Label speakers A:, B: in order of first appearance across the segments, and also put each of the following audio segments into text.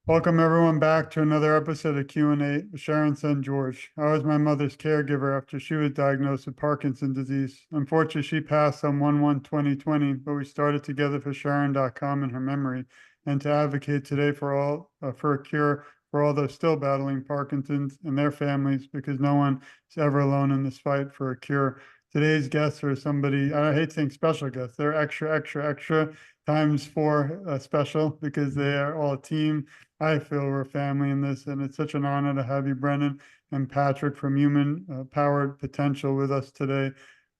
A: Welcome everyone back to another episode of Q&A with Sharon son George. I was my mother's caregiver after she was diagnosed with Parkinson's disease. Unfortunately, she passed on 1/1/2020, but we started together for Sharon.com in her memory and to advocate today for a cure for all those still battling Parkinson's and their families, because no one is ever alone in this fight for a cure. Today's guests are somebody, I hate saying special guests, they're extra, extra, extra times four special because they are all a team. I feel we're family in this, and it's such an honor to have you, Brenden and Patrick from Human Powered Potential with us today.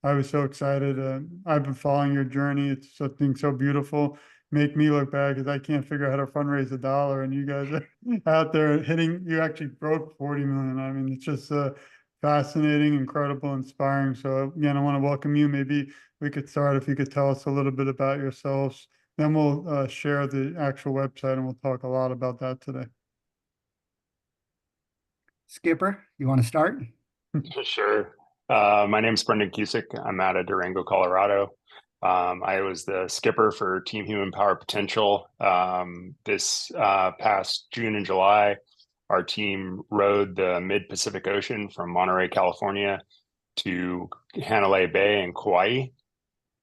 A: I was so excited. I've been following your journey. It's something so beautiful. Make me look bad because I can't figure out how to fundraise $1, and you guys are out there hitting. You actually broke 40 million. I mean, it's just fascinating, incredible, inspiring. So again, I want to welcome you. Maybe we could start if you could tell us a little bit about yourselves, then we'll share the actual website and we'll talk a lot about that today.
B: Skipper, you want to start?
C: Sure. My name's Brenden Cusick. I'm out of Durango, Colorado. I was the skipper for Team Human Power Potential. This past June and July, our team rode the mid-Pacific Ocean from Monterey, California to Hanalei Bay in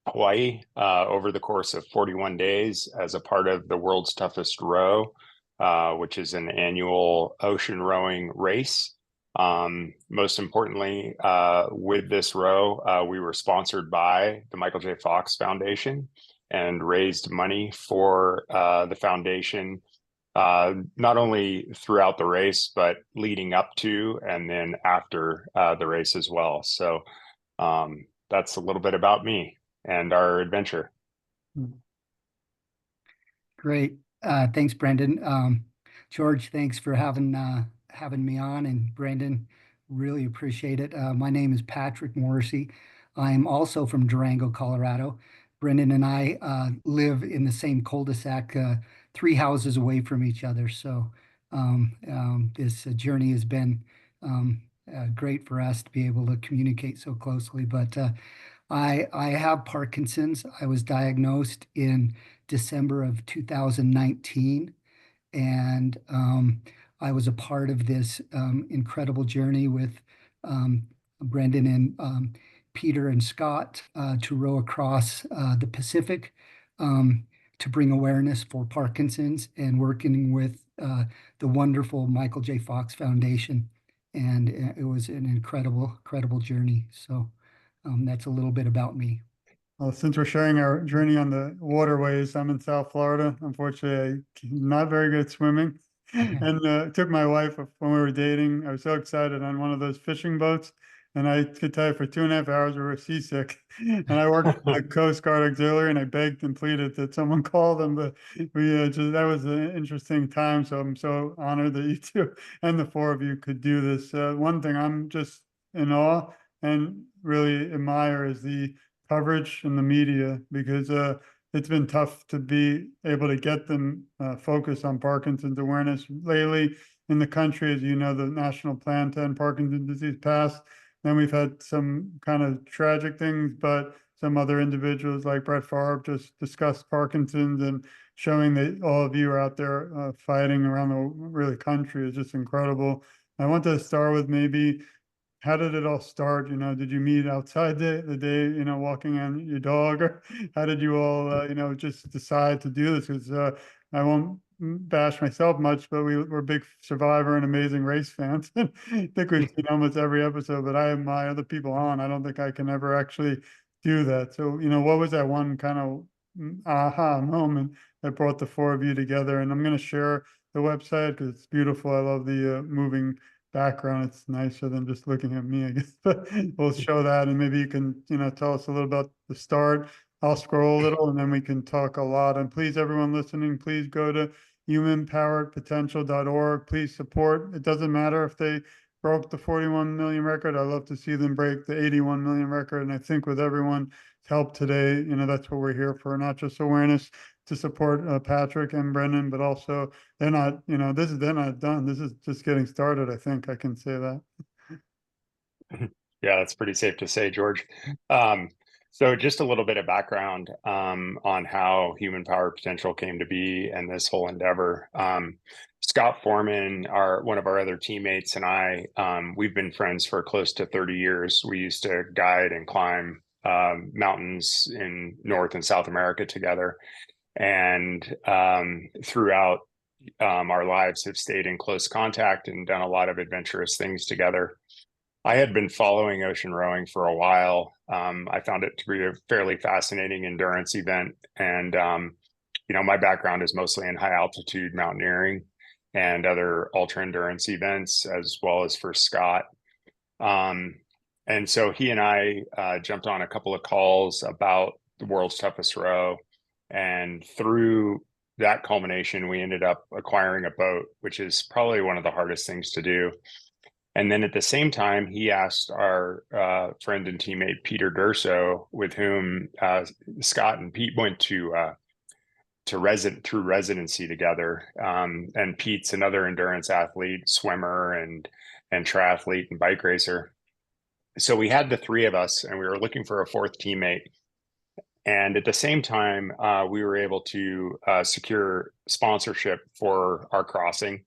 C: Hawaii, over the course of 41 days as a part of the World's Toughest Row, which is an annual ocean rowing race. Most importantly, with this row, we were sponsored by the Michael J. Fox Foundation and raised money for the foundation, not only throughout the race, but leading up to and then after the race as well. So that's a little bit about me and our adventure.
B: Great. Thanks, Brenden. George, thanks for having me on, and Brenden, really appreciate it. My name is Patrick Morrissey. I'm also from Durango, Colorado. Brenden and I live in the same cul-de-sac, 3 houses away from each other. So this journey has been great for us to be able to communicate so closely. But I have Parkinson's. I was diagnosed in December of 2019, and I was a part of this incredible journey with Brenden and Peter and Scott to row across the Pacific to bring awareness for Parkinson's, and working with the wonderful Michael J. Fox Foundation. And it was an incredible journey. So that's a little bit about me.
A: Well, since we're sharing our journey on the waterways, I'm in South Florida. Unfortunately, I'm not very good at swimming. And took my wife when we were dating. I was so excited on one of those fishing boats. And I could tell you for 2.5 hours we were seasick. And I worked for the Coast Guard Auxiliary, and I begged and pleaded that someone call them. But we just, that was an interesting time. So I'm so honored that you two and the four of you could do this. One thing I'm just in awe and really admire is the coverage in the media, because it's been tough to be able to get them focused on Parkinson's awareness lately in the country. As you know, the national plan to end Parkinson's disease passed. Then we've had some kind of tragic things, but some other individuals like Brett Favre just discussed Parkinson's, and showing that all of you are out there fighting around the really country is just incredible. I want to start with maybe, how did it all start? Did you meet outside the day, walking on your dog, or how did you all, just decide to do this? Because I won't bash myself much, but we're big Survivor and Amazing Race fans. I think we've seen almost every episode, but I admire other people on. I don't think I can ever actually do that. So, what was that one kind of aha moment that brought the four of you together? And I'm going to share the website because it's beautiful. I love the moving background. It's nicer than just looking at me, I guess. But we'll show that, and maybe you can, tell us a little about the start. I'll scroll a little and then we can talk a lot. And please, everyone listening, please go to humanpoweredpotential.org. Please support. It doesn't matter if they broke the 41 million record. I love to see them break the 81 million record. And I think with everyone's help today, that's what we're here for, not just awareness, to support Patrick and Brenden, but also they're not, they're not done. This is just getting started. I think I can say that.
C: Yeah, that's pretty safe to say, George. Um, So just a little bit of background on how Human Power Potential came to be and this whole endeavor. Scott Forman, one of our other teammates, and I, we've been friends for close to 30 years. We used to guide and climb mountains in North and South America together. And throughout our lives have stayed in close contact and done a lot of adventurous things together. I had been following ocean rowing for a while. I found it to be a fairly fascinating endurance event. And, my background is mostly in high altitude mountaineering and other ultra endurance events, as well as for Scott. And so he and I jumped on a couple of calls about the world's toughest row. And through that culmination, we ended up acquiring a boat, which is probably one of the hardest things to do. And then at the same time, he asked our friend and teammate Peter Durso, with whom Scott and Pete went to through residency together. And Pete's another endurance athlete, swimmer, and triathlete and bike racer. So we had the three of us, and we were looking for a fourth teammate. And at the same time, we were able to secure sponsorship for our crossing.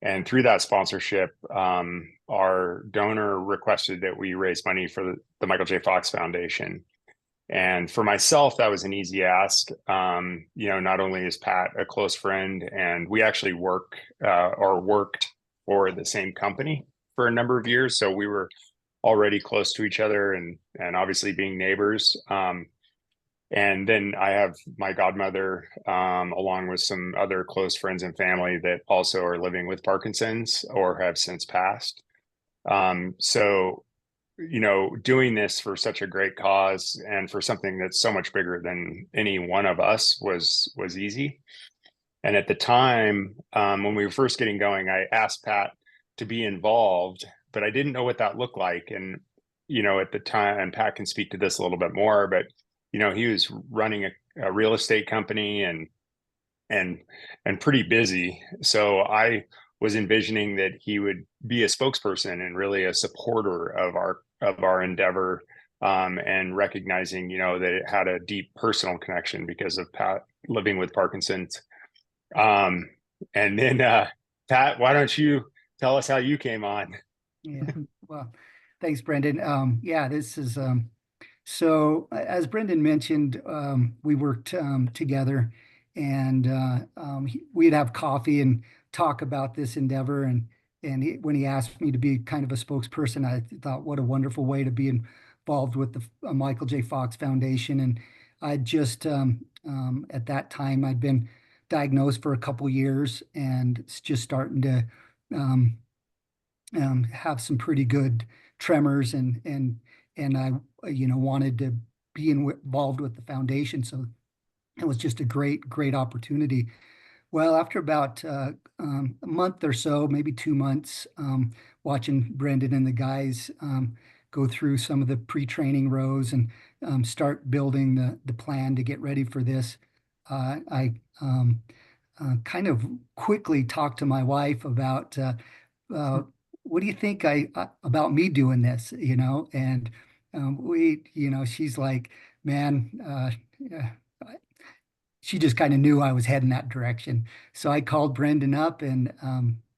C: And through that sponsorship, our donor requested that we raise money for the Michael J. Fox Foundation. And for myself, that was an easy ask. Not only is Pat a close friend, and we actually worked for the same company for a number of years. So we were already close to each other and obviously being neighbors. And then I have my godmother, along with some other close friends and family that also are living with Parkinson's or have since passed. So, doing this for such a great cause and for something that's so much bigger than any one of us was easy. And at the time, when we were first getting going, I asked Pat to be involved, but I didn't know what that looked like. And, at the time, and Pat can speak to this a little bit more, but he was running a real estate company and pretty busy. So I was envisioning that he would be a spokesperson and really a supporter of our endeavor, and recognizing, that it had a deep personal connection because of Pat living with Parkinson's. And then Pat, why don't you tell us how you came on?
B: Yeah, well, thanks, Brenden. Yeah, this is so as Brenden mentioned, we worked together, and we'd have coffee and talk about this endeavor. And when he asked me to be kind of a spokesperson, I thought, what a wonderful way to be involved with the Michael J. Fox Foundation. And I just at that time I'd been diagnosed for a couple years, and it's just starting to have some pretty good tremors, and I wanted to be involved with the foundation. So it was just a great opportunity. Well, after about a month or so, maybe 2 months, watching Brenden and the guys go through some of the pre-training rows and start building the plan to get ready for this, I kind of quickly talked to my wife about what do you think about me doing this, and she's like, man, she just kind of knew I was heading that direction. So I called Brenden up, and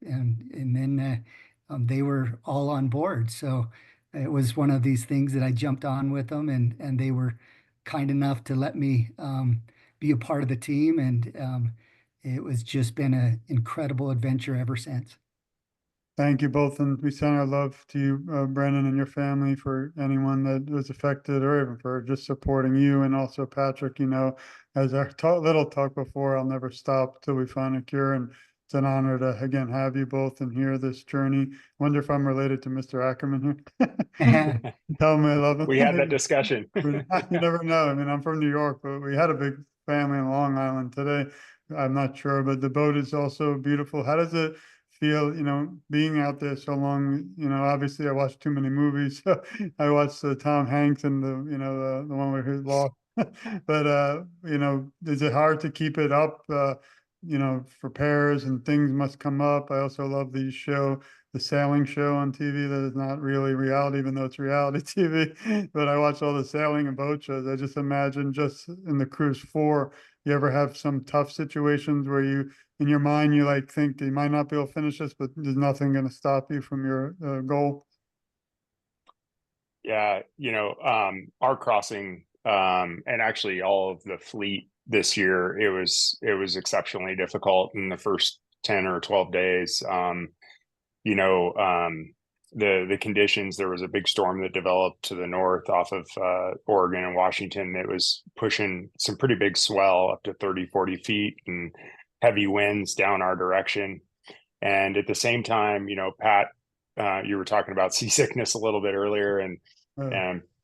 B: then they were all on board. So it was one of these things that I jumped on with them, and they were kind enough to let me be a part of the team, and it was just been an incredible adventure ever since.
A: Thank you both, and we send our love to you, Brenden, and your family, for anyone that was affected, or even for just supporting you. And also Patrick, as our little talk before, I'll never stop till we find a cure. And it's an honor to, again, have you both and hear this journey. Wonder if I'm related to Mr. Ackerman here. Tell him I love him.
C: We had that discussion.
A: You never know. I mean, I'm from New York, but we had a big family in Long Island today. I'm not sure, but the boat is also beautiful. How does it feel, being out there so long? Obviously I watched too many movies. So I watched Tom Hanks and the one where he lost. But is it hard to keep it up? For pairs and things must come up. I also love that you show the sailing show on TV that is not really reality, even though it's reality TV. But I watch all the sailing and boat shows. I just imagine just in the cruise 4, you ever have some tough situations where you, in your mind, you like think you might not be able to finish this, but there's nothing going to stop you from your goal.
C: Yeah, our crossing, and actually all of the fleet this year, it was exceptionally difficult in the first 10 or 12 days. The conditions, there was a big storm that developed to the north off of Oregon and Washington. It was pushing some pretty big swell up to 30, 40 feet and heavy winds down our direction. And at the same time, Pat, you were talking about seasickness a little bit earlier, and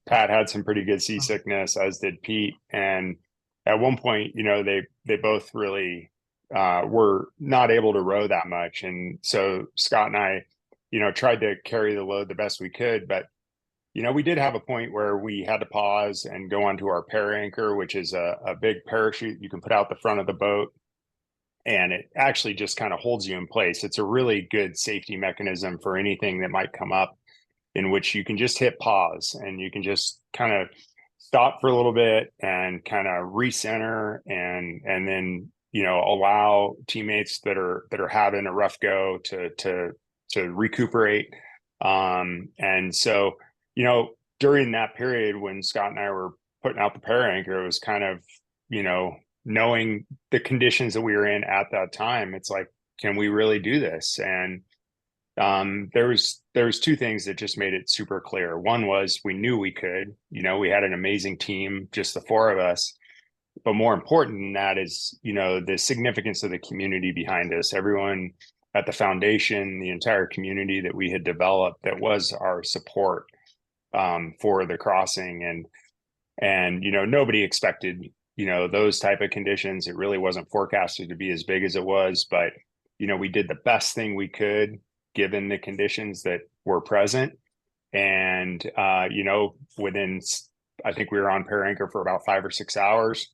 C: Pat had some pretty good seasickness, as did Pete. And at one point, they both really were not able to row that much. And so Scott and I, tried to carry the load the best we could. But, we did have a point where we had to pause and go onto our pair anchor, which is a big parachute you can put out the front of the boat. And it actually just kind of holds you in place. It's a really good safety mechanism for anything that might come up, in which you can just hit pause and you can just kind of stop for a little bit and kind of recenter and then allow teammates that are having a rough go to recuperate. And so during that period when Scott and I were putting out the pair anchor, it was kind of knowing the conditions that we were in at that time. It's like, can we really do this? And there was two things that just made it super clear. One was we knew we could. We had an amazing team, just the 4 of us. But more important than that is, the significance of the community behind us. Everyone at the foundation, the entire community that we had developed, that was our support for the crossing. And nobody expected those type of conditions. It really wasn't forecasted to be as big as it was, but we did the best thing we could given the conditions that were present. And within, I think we were on pair anchor for about 5 or 6 hours,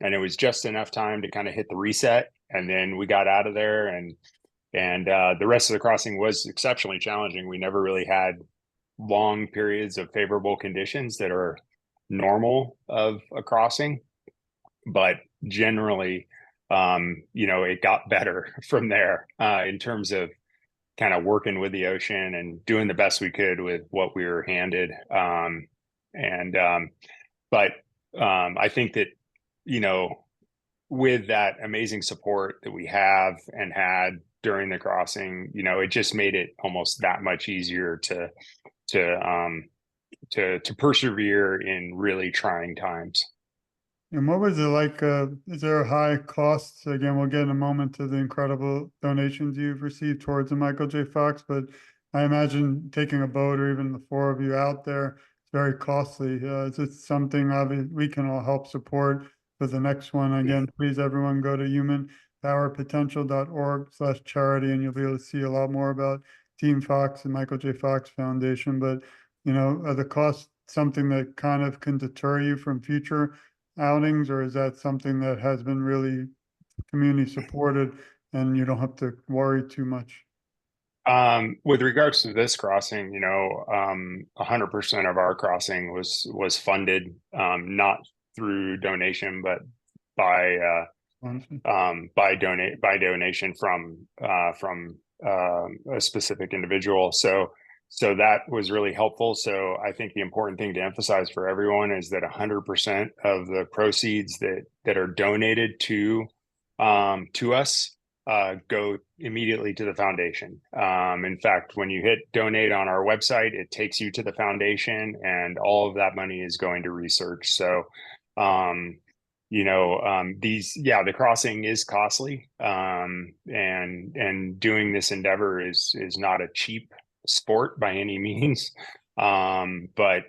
C: and it was just enough time to kind of hit the reset, and then we got out of there. And the rest of the crossing was exceptionally challenging. We never really had long periods of favorable conditions that are normal of a crossing, but generally it got better from there in terms of kind of working with the ocean and doing the best we could with what we were handed. But I think that with that amazing support that we have and had during the crossing, it just made it almost that much easier to persevere in really trying times.
A: And what was it like? Is there a high cost? Again, we'll get in a moment to the incredible donations you've received towards the Michael J. Fox, but I imagine taking a boat or even the 4 of you out there, it's very costly. Is it something we can all help support for the next one? Again, please, everyone, go to humanpowerpotential.org/charity, and you'll be able to see a lot more about Team Fox and Michael J. Fox Foundation. But, are the costs something that kind of can deter you from future outings, or is that something that has been really community supported and you don't have to worry too much?
C: With regards to this crossing, 100% of our crossing was funded, not through donation, but by donation from a specific individual. So that was really helpful. So I think the important thing to emphasize for everyone is that 100% of the proceeds that are donated to us go immediately to the foundation. In fact, when you hit donate on our website, it takes you to the foundation, and all of that money is going to research. So the crossing is costly, and doing this endeavor is not a cheap sport by any means. But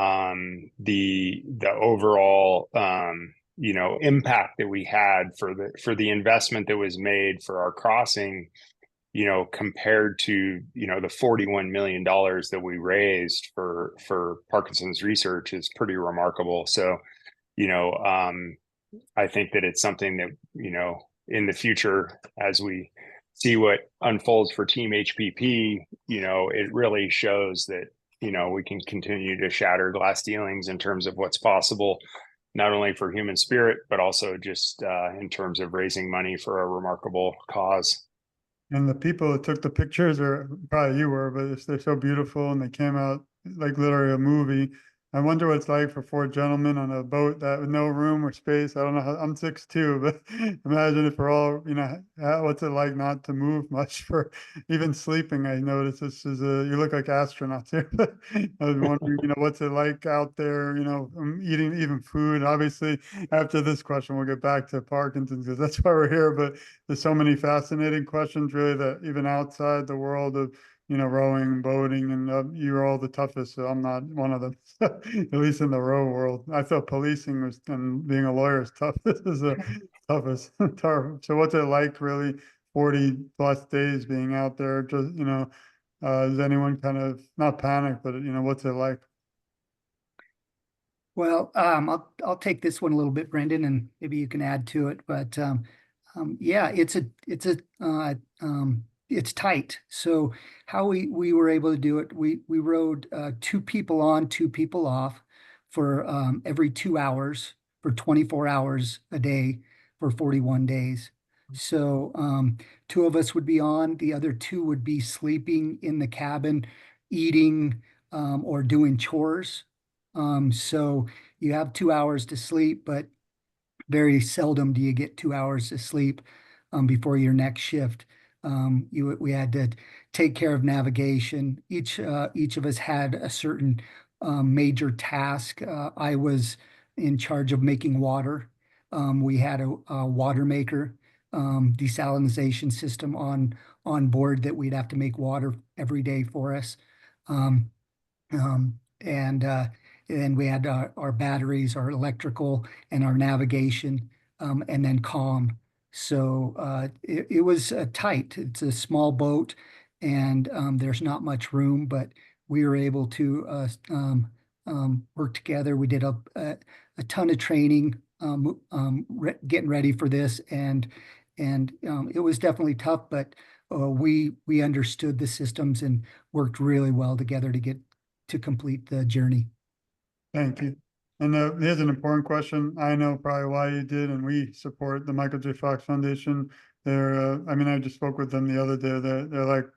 C: the overall impact that we had for the investment that was made for our crossing, compared to the $41 million that we raised for Parkinson's research, is pretty remarkable. So I think that it's something that in the future, as we see what unfolds for Team HPP, it really shows that, we can continue to shatter glass ceilings in terms of what's possible, not only for human spirit, but also just in terms of raising money for a remarkable cause.
A: And the people that took the pictures, or probably you were, but they're so beautiful and they came out like literally a movie. I wonder what it's like for four gentlemen on a boat that with no room or space. I don't know how, I'm 6'2", but imagine if we're all, what's it like not to move much for even sleeping. I noticed this is you look like astronauts here. I was wondering, what's it like out there, eating even food. Obviously, after this question, we'll get back to Parkinson's because that's why we're here. But there's so many fascinating questions really that even outside the world of rowing, boating, and you're all the toughest. So I'm not one of them, at least in the row world. I thought policing was, and being a lawyer is tough. This is the toughest. So what's it like really 40 plus days being out there? Just, does anyone kind of not panic, but what's it like?
B: Well, I'll take this one a little bit, Brendan, and maybe you can add to it. But yeah, it's tight. So how we were able to do it, we rode 2 people on, 2 people off for every 2 hours for 24 hours a day for 41 days. So 2 of us would be on, the other 2 would be sleeping in the cabin, eating or doing chores. So you have 2 hours to sleep, but very seldom do you get 2 hours of sleep before your next shift. We had to take care of navigation. Each of us had a certain major task. I was in charge of making water. We had a water maker desalination system on board that we'd have to make water every day for us. Um, and then we had our batteries, our electrical, and our navigation, and then comm. So it was tight. It's a small boat, and there's not much room, but we were able to work together. We did a ton of training, getting ready for this, and it was definitely tough, but we understood the systems and worked really well together to complete the journey.
A: Thank you. And here's an important question. I know probably why you did, and we support the Michael J. Fox Foundation. I mean, I just spoke with them the other day. They're like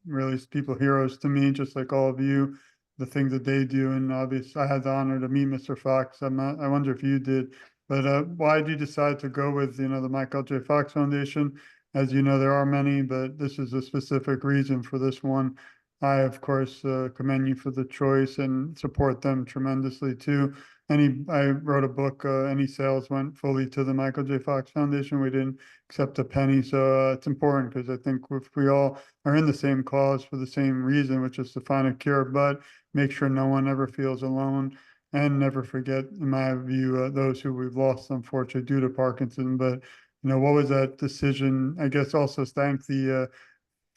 A: really people heroes to me, just like all of you. The things that they do, and obviously, I had the honor to meet Mr. Fox. I wonder if you did, but why did you decide to go with the Michael J. Fox Foundation? As you know, there are many, but this is a specific reason for this one. I, of course, commend you for the choice and support them tremendously too. I wrote a book, any sales went fully to the Michael J. Fox Foundation. We didn't accept a penny. So it's important because I think if we all are in the same cause for the same reason, which is to find a cure, but make sure no one ever feels alone and never forget, in my view, those who we've lost, unfortunately, due to Parkinson. But, what was that decision? I guess also thank the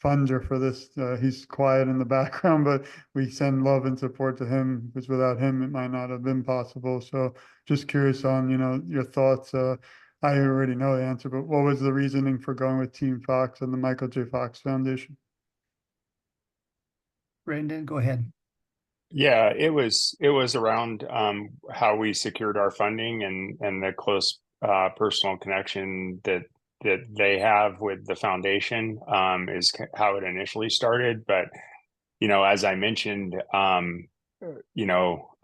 A: funder for this. He's quiet in the background, but we send love and support to him because without him, it might not have been possible. So just curious on, your thoughts. I already know the answer, but what was the reasoning for going with Team Fox and the Michael J. Fox
B: Brandon, go ahead.
C: Yeah, it was around how we secured our funding and the close personal connection that they have with the foundation is how it initially started. But as I mentioned, I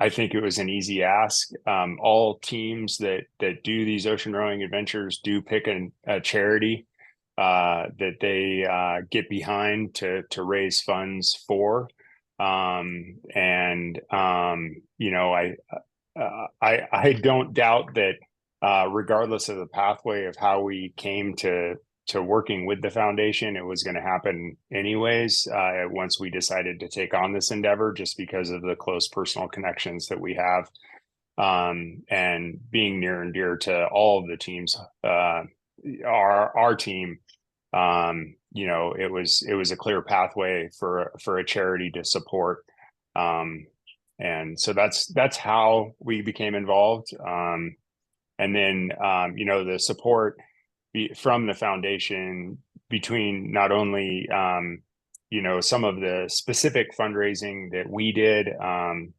C: think it was an easy ask. All teams that do these ocean rowing adventures do pick a charity that they get behind to raise funds for. I don't doubt that regardless of the pathway of how we came to working with the foundation, it was going to happen anyways once we decided to take on this endeavor, just because of the close personal connections that we have and being near and dear to all of the teams. Our team, it was a clear pathway for a charity to support. And so that's how we became involved. And then, the support from the foundation between not only some of the specific fundraising that we did,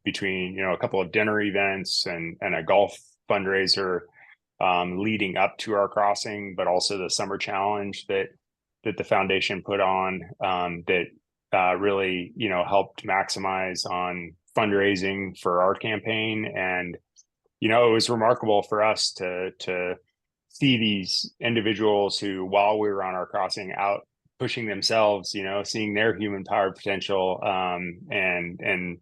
C: between a couple of dinner events and a golf fundraiser leading up to our crossing, but also the summer challenge that the foundation put on, that really helped maximize on fundraising for our campaign. And it was remarkable for us to see these individuals who, while we were on our crossing, out pushing themselves, seeing their human powered potential, and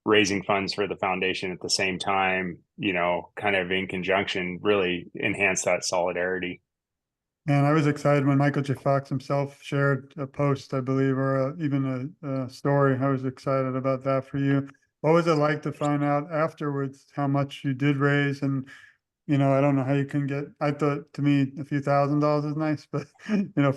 C: raising funds for the foundation at the same time, kind of in conjunction, really enhance that solidarity.
A: And I was excited when Michael J. Fox himself shared a post, I believe, or even a story. I was excited about that for you. What was it like to find out afterwards how much you did raise? And I don't know how you can get, I thought, to me, a few $1,000s is nice, but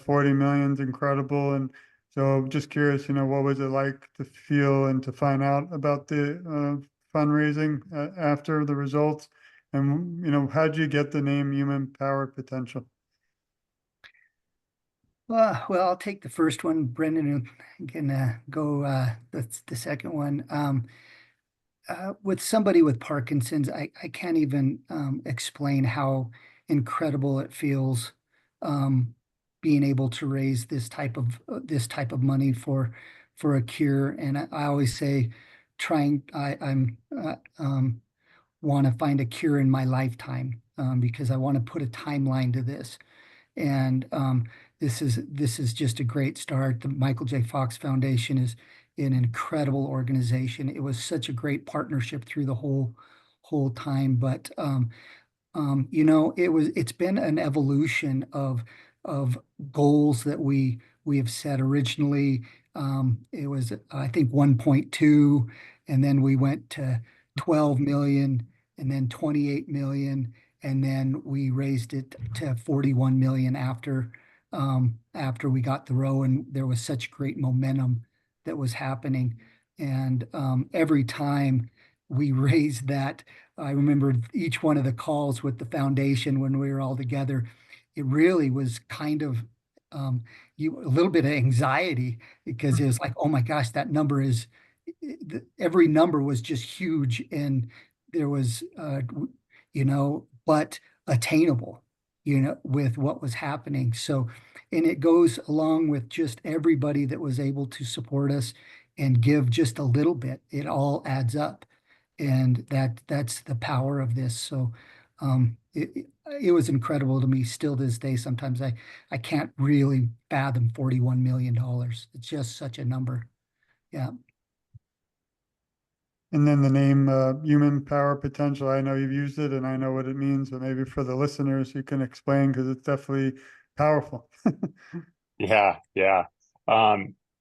A: 40 million is incredible. And so just curious, what was it like to feel and to find out about the fundraising after the results? And, how did you get the name Human Powered Potential?
B: Well, I'll take the first one. Brenden can go the second one. With somebody with Parkinson's, I can't even explain how incredible it feels, being able to raise this type of money for a cure. And I always say, I'm want to find a cure in my lifetime, because I want to put a timeline to this. And this is just a great start. The Michael J. Fox Foundation is an incredible organization. It was such a great partnership through the whole time. But it's been an evolution of goals that we have set originally. It was, I think, 1.2, and then we went to 12 million, and then 28 million, and then we raised it to 41 million after we got the row, and there was such great momentum that was happening. And every time we raised that, I remember each one of the calls with the foundation when we were all together. It really was kind of a little bit of anxiety, because it was like, oh my gosh, that number is, every number was just huge, and there was but attainable, with what was happening. So, and it goes along with just everybody that was able to support us and give just a little bit. It all adds up, and that's the power of this. So, it was incredible to me. Still to this day, sometimes I can't really fathom $41 million. It's just such a number. Yeah.
A: And then the name Human Power Potential, I know you've used it and I know what it means, but maybe for the listeners, you can explain, because it's definitely powerful.
C: Yeah.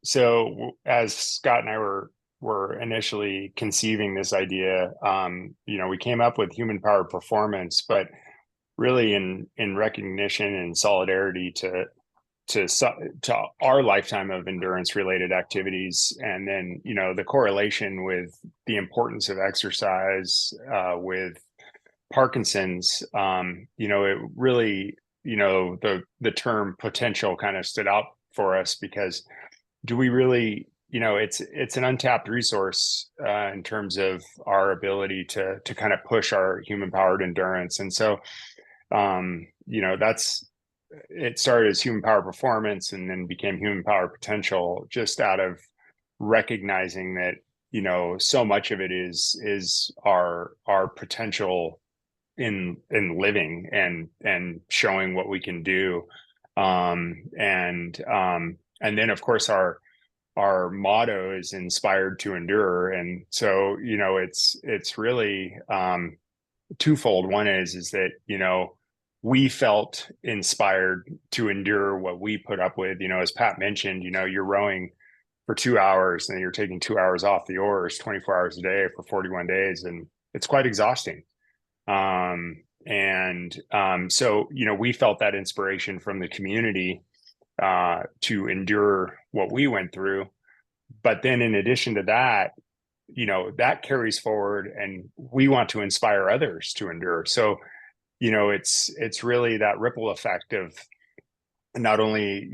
C: So as Scott and I were initially conceiving this idea, we came up with human powered performance, but really in recognition and solidarity to our lifetime of endurance related activities. And then, the correlation with the importance of exercise with Parkinson's, it really, the term potential kind of stood out for us, because do we really, it's an untapped resource in terms of our ability to kind of push our human powered endurance. And so, it started as human power performance and then became human power potential, just out of recognizing that, so much of it is our potential in living and showing what we can do. And then of course our motto is inspired to endure. And so, it's really twofold. One is that, we felt inspired to endure what we put up with. As Pat mentioned, you're rowing for 2 hours and then you're taking 2 hours off the oars 24 hours a day for 41 days. And it's quite exhausting. So, we felt that inspiration from the community to endure what we went through. But then in addition to that, that carries forward, and we want to inspire others to endure. So, it's really that ripple effect of not only,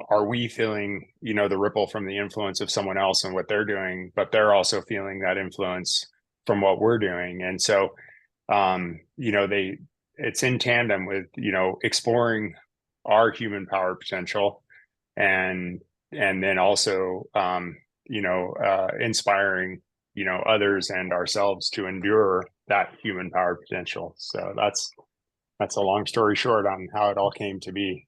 C: are we feeling, the ripple from the influence of someone else and what they're doing, but they're also feeling that influence from what we're doing. And so, it's in tandem with, exploring our human power potential, and then also, inspiring, others and ourselves to endure that human power potential. So that's a long story short on how it all came to be.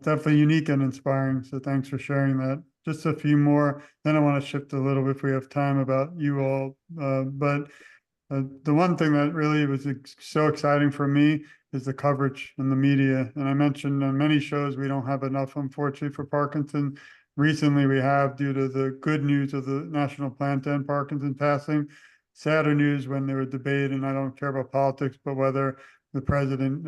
A: Definitely unique and inspiring. So thanks for sharing that. Just a few more. Then I want to shift a little bit if we have time about you all. But the one thing that really was so exciting for me is the coverage in the media. And I mentioned on many shows we don't have enough, unfortunately, for Parkinson. Recently, we have due to the good news of the national plan to end Parkinson passing. Sadder news when there was debate, and I don't care about politics, but whether the president,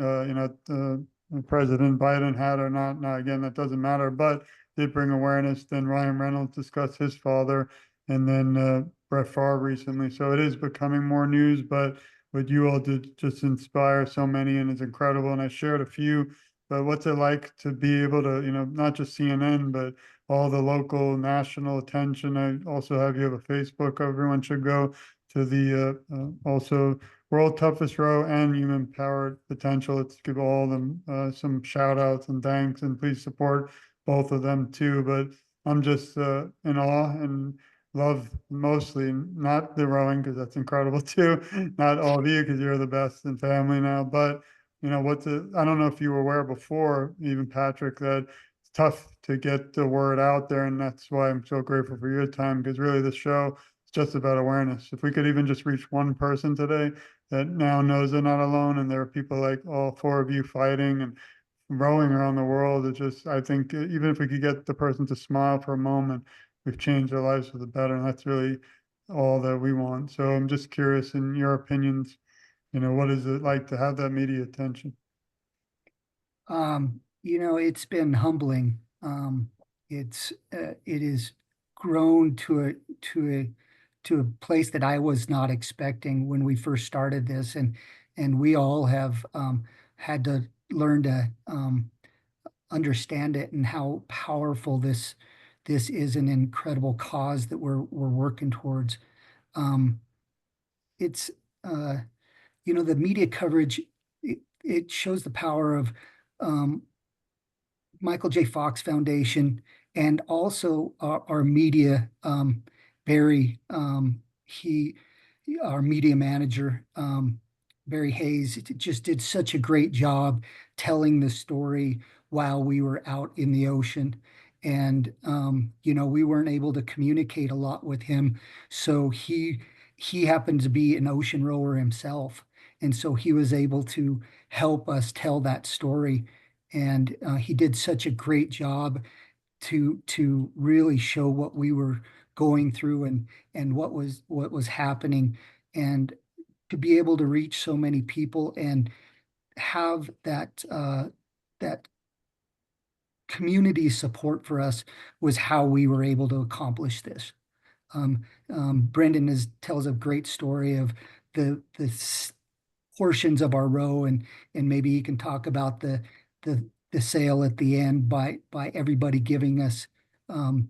A: President Biden had or not. Now, again, that doesn't matter, but did bring awareness. Then Ryan Reynolds discussed his father, and then Brett Favre recently. So it is becoming more news, but what you all did just inspire so many and is incredible. And I shared a few, but what's it like to be able to, not just CNN, but all the local, national attention. I also have you have a Facebook. Everyone should go to the also World Toughest Row and Human Powered Potential. Let's give all of them some shout outs and thanks, and please support both of them too. But I'm just in awe and love mostly not the rowing, because that's incredible too. Not all of you, because you're the best in family now. But I don't know if you were aware before, even Patrick, that it's tough to get the word out there, and that's why I'm so grateful for your time, because really the show is just about awareness. If we could even just reach one person today that now knows they're not alone, and there are people like all four of you fighting and rowing around the world. It just, I think, even if we could get the person to smile for a moment, we've changed their lives for the better, and that's really all that we want. So I'm just curious, in your opinions, what is it like to have that media attention?
B: It's been humbling. It is grown to a place that I was not expecting when we first started this, and we all have had to learn to understand it and how powerful this is an incredible cause that we're working towards. Um, it's the media coverage. It shows the power of um, Michael J. Fox Foundation, and also our media, Barry, he, our media manager, Barry Hayes, just did such a great job telling the story while we were out in the ocean. And, we weren't able to communicate a lot with him. So he happened to be an ocean rower himself. And so he was able to help us tell that story, and he did such a great job to really show what we were going through, and what was happening, and to be able to reach so many people and have that community support for us was how we were able to accomplish this. Brenden tells a great story of the portions of our row, and maybe you can talk about the sale at the end by everybody giving us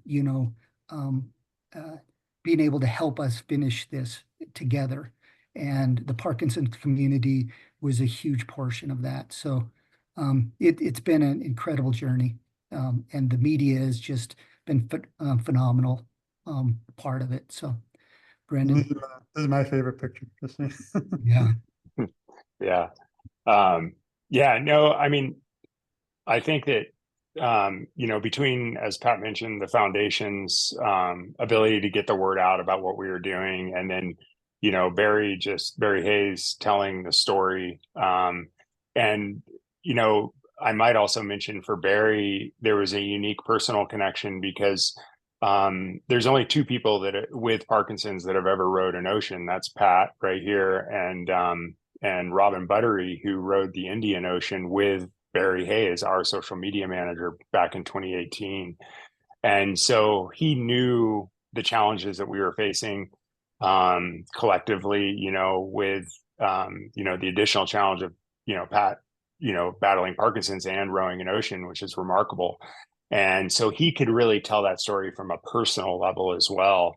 B: you know um, uh, being able to help us finish this together, and the Parkinson community was a huge portion of that. So it's been an incredible journey, and the media has just been phenomenal part of it. So
A: This
B: Brenden.
A: is this is my favorite picture. Just
B: Yeah.
C: Yeah. Yeah, no, I mean, I think that, between, as Pat mentioned, the foundation's ability to get the word out about what we were doing, and then, Barry Hayes telling the story. And, I might also mention for Barry, there was a unique personal connection because there's only two people with Parkinson's that have ever rowed an ocean. That's Pat right here, and Robin Buttery, who rode the Indian Ocean with Barry Hayes, our social media manager, back in 2018. And so he knew the challenges that we were facing collectively, with the additional challenge of, Pat, battling Parkinson's and rowing an ocean, which is remarkable. And so he could really tell that story from a personal level as well.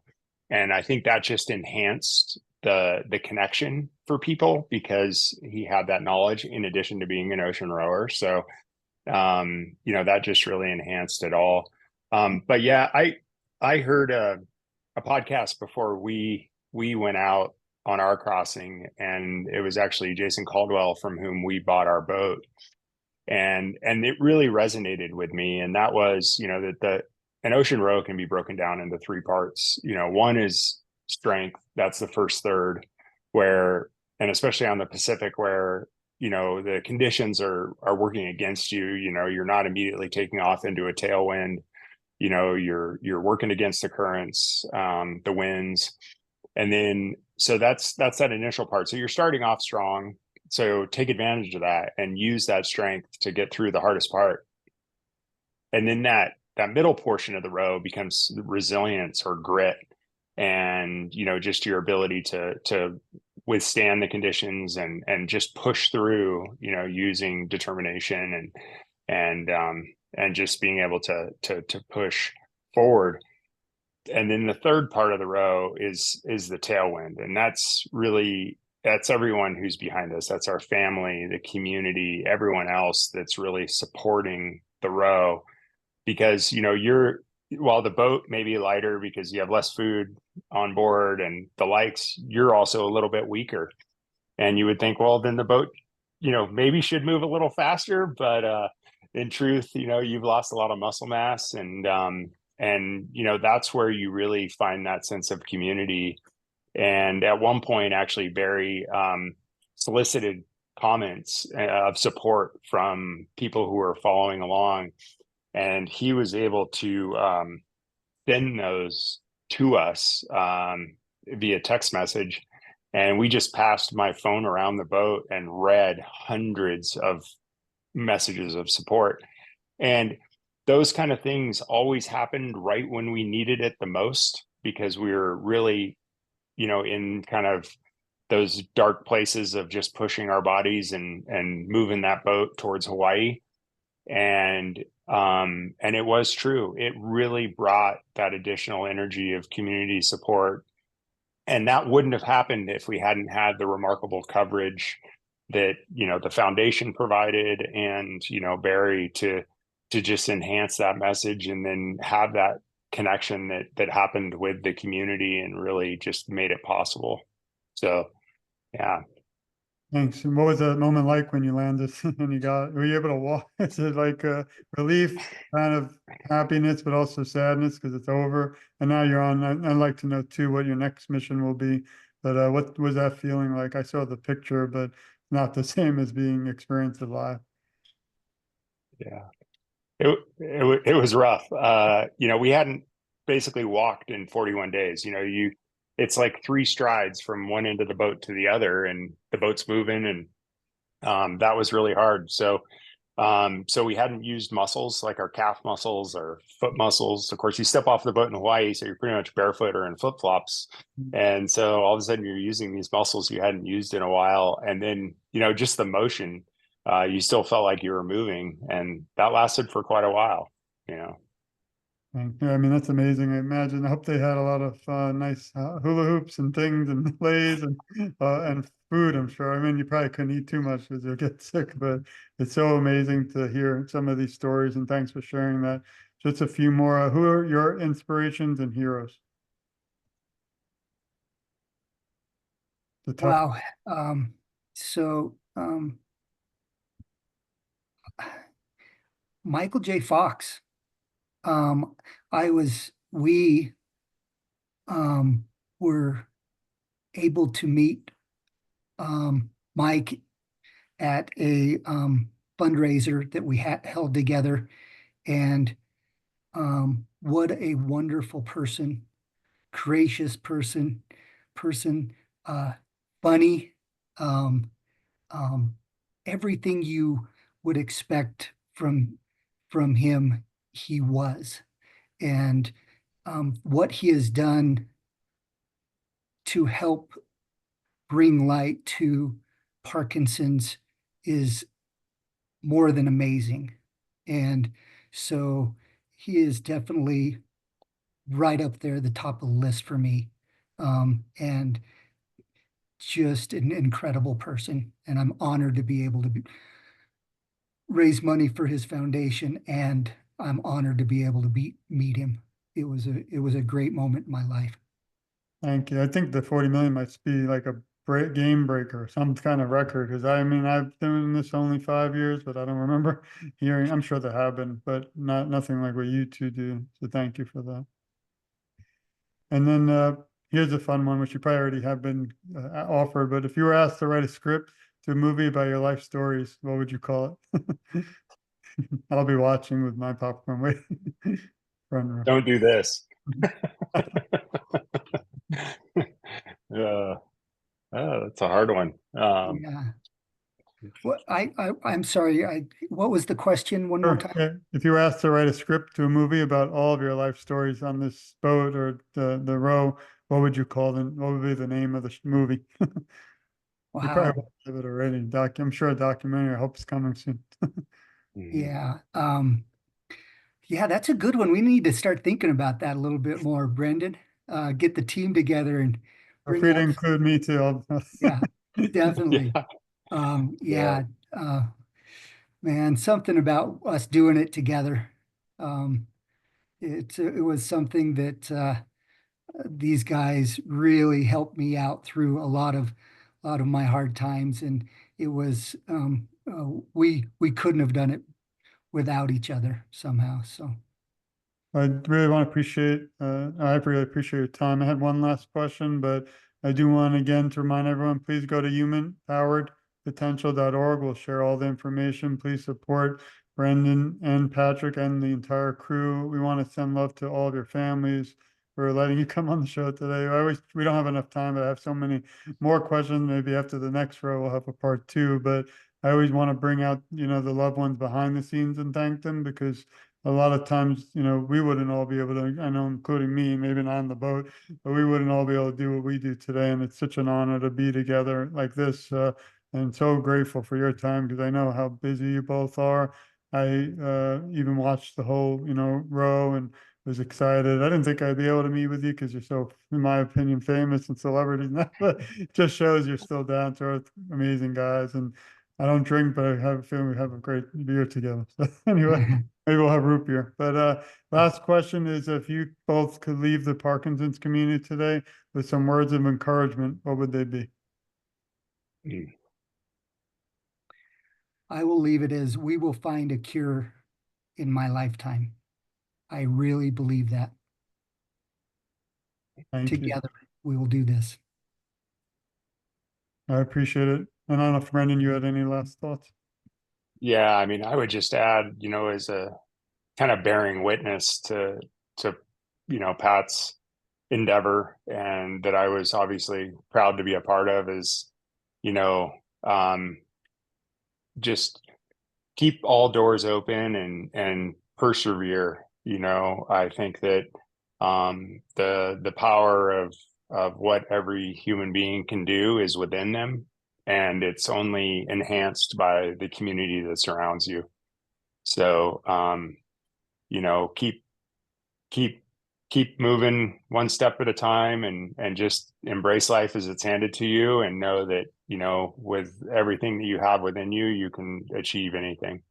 C: And I think that just enhanced the connection for people because he had that knowledge in addition to being an ocean rower. So that just really enhanced it all. But yeah, I heard a podcast before we went out on our crossing, and it was actually Jason Caldwell from whom we bought our boat, and it really resonated with me. And that was, that an ocean row can be broken down into three parts. One is strength. That's the first third, where, and especially on the Pacific, where the conditions are working against you. You're not immediately taking off into a tailwind. You're working against the currents, the winds, and then so that's that initial part. So you're starting off strong. So take advantage of that and use that strength to get through the hardest part. And then that middle portion of the row becomes resilience or grit, and just your ability to withstand the conditions and just push through, using determination and just being able to push forward. And then the third part of the row is the tailwind, and that's everyone who's behind us. That's our family, the community, everyone else that's really supporting the row, because while the boat may be lighter because you have less food on board and the likes, you're also a little bit weaker. And you would think, well, then the boat, maybe should move a little faster, but in truth, you've lost a lot of muscle mass, and that's where you really find that sense of community. And at one point, actually, Barry solicited comments of support from people who were following along, and he was able to send those to us via text message. And we just passed my phone around the boat and read hundreds of messages of support. And those kind of things always happened right when we needed it the most, because we were really, in kind of those dark places of just pushing our bodies and moving that boat towards Hawaii. And it was true. It really brought that additional energy of community support. And that wouldn't have happened if we hadn't had the remarkable coverage that, the foundation provided, and, Barry to just enhance that message and then have that connection that happened with the community and really just made it possible. So, yeah.
A: Thanks. And what was that moment like when you landed and were you able to walk? Is it like a relief, kind of happiness, but also sadness because it's over and now you're on? I'd like to know too what your next mission will be. But what was that feeling like? I saw the picture, but not the same as being experienced live.
C: Yeah, it was rough. We hadn't basically walked in 41 days. It's like 3 strides from one end of the boat to the other, and the boat's moving, and that was really hard. So we hadn't used muscles like our calf muscles or foot muscles. Of course, you step off the boat in Hawaii, so you're pretty much barefoot or in flip-flops. And so all of a sudden you're using these muscles you hadn't used in a while. And then, just the motion, you still felt like you were moving, and that lasted for quite a while.
A: Yeah, I mean, that's amazing. I hope they had a lot of nice hula hoops and things and plays and food, I'm sure. I mean, you probably couldn't eat too much because you'll get sick, but it's so amazing to hear some of these stories, and thanks for sharing that. Just a few more. Who are your inspirations and heroes?
B: Wow. Michael J. Fox. We were able to meet Mike at a fundraiser that we held together, and what a wonderful person, gracious person, funny, everything you would expect from him, he was. And what he has done to help bring light to Parkinson's is more than amazing. And so he is definitely right up there, the top of the list for me. And just an incredible person. And I'm honored to be able to raise money for his foundation. And I'm honored to be able to meet him. It was a great moment in my life.
A: Thank you. I think the 40 million might be like a game breaker, some kind of record. Because I mean, I've been doing this only 5 years, but I don't remember hearing. I'm sure there have been, but nothing like what you two do. So thank you for that. And then here's a fun one, which you probably already have been offered. But if you were asked to write a script to a movie about your life stories, what would you call it? I'll be watching with my popcorn waiting. Front row.
C: Don't do this. That's a hard one.
B: Yeah. What I'm sorry. What was the question one more
A: Sure.
B: time?
A: Yeah. If you were asked to write a script to a movie about all of your life stories on this boat or the row, what would you call them? What would be the name of the movie? You
B: Wow.
A: probably have it already. I'm sure a documentary. I hope it's coming soon.
B: Yeah. Yeah, that's a good one. We need to start thinking about that a little bit more, Brendan. Get the team together and
A: Feel
B: bring
A: free to
B: that.
A: include me too.
B: Yeah, definitely.
C: Yeah. Yeah.
B: Yeah, man, something about us doing it together. Um, it was something that these guys really helped me out through a lot of my hard times, and it was we couldn't have done it without each other somehow. So.
A: I really want to I really appreciate your time. I had one last question, but I do want again to remind everyone, please go to humanpoweredpotential.org. We'll share all the information. Please support Brendan and Patrick and the entire crew. We want to send love to all of your families for letting you come on the show today. We don't have enough time, but I have so many more questions. Maybe after the next row, we'll have a part two, but I always want to bring out, the loved ones behind the scenes and thank them because a lot of times, we wouldn't all be able to, I know, including me, maybe not on the boat, but we wouldn't all be able to do what we do today. And it's such an honor to be together like this. And so grateful for your time because I know how busy you both are. I even watched the whole, row and was excited. I didn't think I'd be able to meet with you because you're so, in my opinion, famous and celebrities now, but it just shows you're still down to earth, amazing guys. And I don't drink, but I have a feeling we have a great beer together. So anyway. Maybe we'll have root beer. But last question is if you both could leave the Parkinson's community today with some words of encouragement, what would they be?
B: I will leave it as we will find a cure in my lifetime. I really believe that.
A: Thank you.
B: Together, we will do this.
A: I appreciate it. And I don't know if Brendan, you had any last thoughts?
C: Yeah, I mean, I would just add, as a kind of bearing witness to Pat's endeavor and that I was obviously proud to be a part of is, you know, um, just keep all doors open and persevere. I think that the power of what every human being can do is within them, and it's only enhanced by the community that surrounds you. So keep keep keep moving one step at a time and just embrace life as it's handed to you and know that with everything that you have within you you can achieve anything.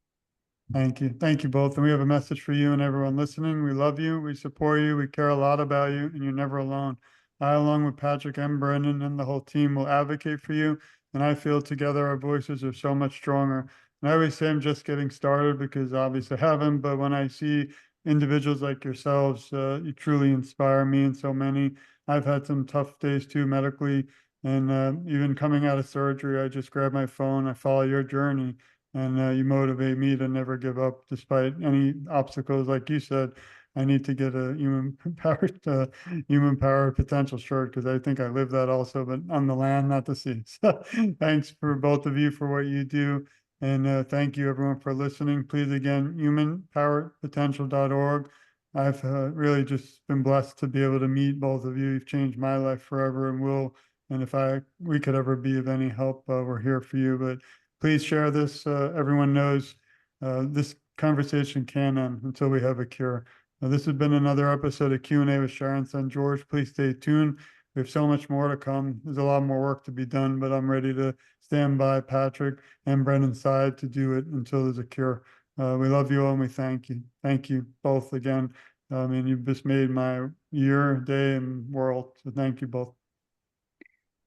A: Thank you. Thank you both. And we have a message for you and everyone listening. We love you. We support you. We care a lot about you, and you're never alone. I, along with Patrick and Brendan and the whole team, will advocate for you. And I feel together our voices are so much stronger. And I always say I'm just getting started because obviously I haven't. But when I see individuals like yourselves, you truly inspire me and so many. I've had some tough days too medically. And even coming out of surgery, I just grab my phone, I follow your journey and you motivate me to never give up despite any obstacles. Like you said, I need to get a human power potential shirt because I think I live that also, but on the land, not the sea. So thanks for both of you for what you do. And thank you everyone for listening. Please again, humanpoweredpotential.org. I've really just been blessed to be able to meet both of you. You've changed my life forever and will. And if we could ever be of any help, we're here for you. But please share this. Everyone knows this conversation can end until we have a cure. This has been another episode of Q&A with Sharon Son George. Please stay tuned. We have so much more to come. There's a lot more work to be done, but I'm ready to stand by Patrick and Brendan's side to do it until there's a cure. We love you all and we thank you. Thank you both again. I mean, you've just made my year, day, and world. So thank you both.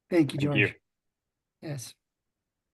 B: Thank you,
C: Thank
B: George.
C: you.
B: Yes.